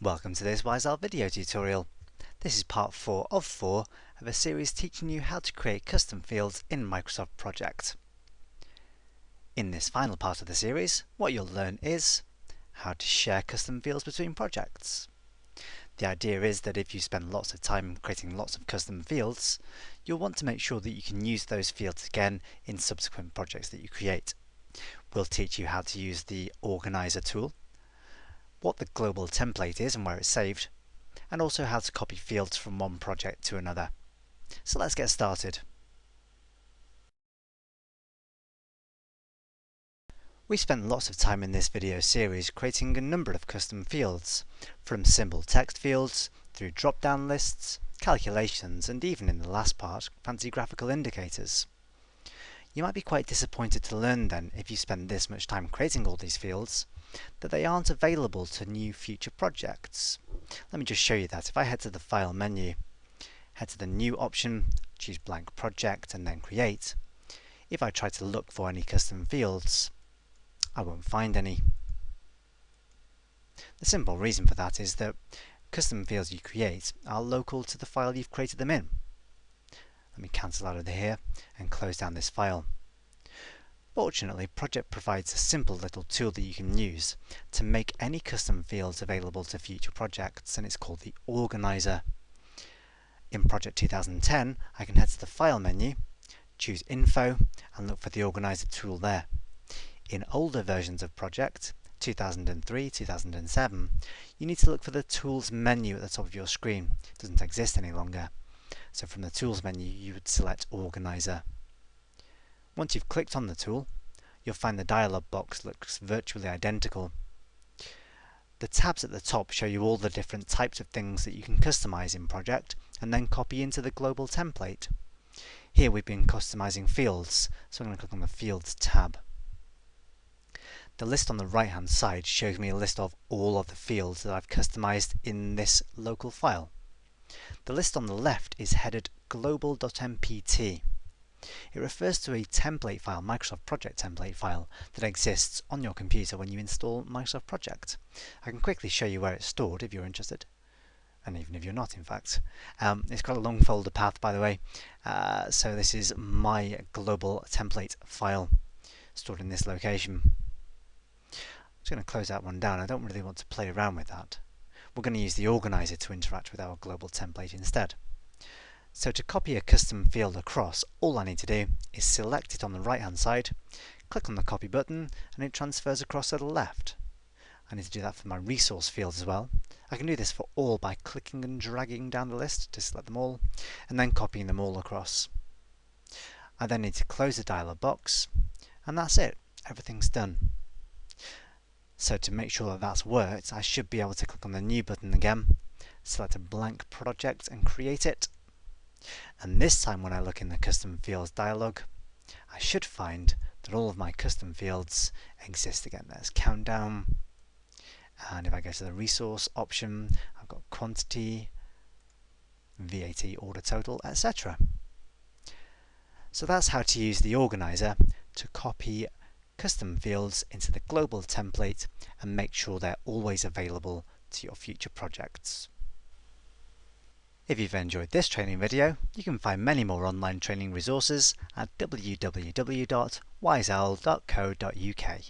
Welcome to this WiseOwl video tutorial. This is part 4 of 4 of a series teaching you how to create custom fields in Microsoft Project. In this final part of the series, what you'll learn is how to share custom fields between projects. The idea is that if you spend lots of time creating lots of custom fields, you'll want to make sure that you can use those fields again in subsequent projects that you create. We'll teach you how to use the Organizer tool, what the global template is and where it's saved, and also how to copy fields from one project to another. So let's get started. We spent lots of time in this video series creating a number of custom fields, from simple text fields, through drop-down lists, calculations, and even in the last part, fancy graphical indicators. You might be quite disappointed to learn then, if you spend this much time creating all these fields, that they aren't available to new future projects. Let me just show you that. If I head to the File menu, head to the New option, choose Blank Project, and then Create, if I try to look for any custom fields, I won't find any. The simple reason for that is that custom fields you create are local to the file you've created them in. Let me cancel out of here and close down this file. Fortunately, Project provides a simple little tool that you can use to make any custom fields available to future projects, and it's called the Organizer. In Project 2010, I can head to the File menu, choose Info, and look for the Organizer tool there. In older versions of Project, 2003, 2007, you need to look for the Tools menu at the top of your screen. It doesn't exist any longer. So from the Tools menu, you would select Organizer. Once you've clicked on the tool, you'll find the dialog box looks virtually identical. The tabs at the top show you all the different types of things that you can customize in Project and then copy into the global template. Here we've been customizing fields, so I'm going to click on the Fields tab. The list on the right hand side shows me a list of all of the fields that I've customized in this local file. The list on the left is headed global.mpt. It refers to a template file, Microsoft Project template file, that exists on your computer when you install Microsoft Project. I can quickly show you where it's stored if you're interested, and even if you're not, in fact. It's got a long folder path, by the way, so this is my global template file stored in this location. I'm just going to close that one down. I don't really want to play around with that. We're going to use the Organizer to interact with our global template instead. So to copy a custom field across, all I need to do is select it on the right hand side, click on the copy button, and it transfers across to the left. I need to do that for my resource fields as well. I can do this for all by clicking and dragging down the list to select them all, and then copying them all across. I then need to close the dialog box, and that's it. Everything's done. So to make sure that that's worked, I should be able to click on the New button again, select a blank project and create it. And this time when I look in the Custom Fields dialog, I should find that all of my custom fields exist again. There's Countdown, and if I go to the Resource option, I've got Quantity, VAT Order Total, etc. So that's how to use the Organizer to copy custom fields into the global template and make sure they're always available to your future projects. If you've enjoyed this training video, you can find many more online training resources at www.wiseowl.co.uk.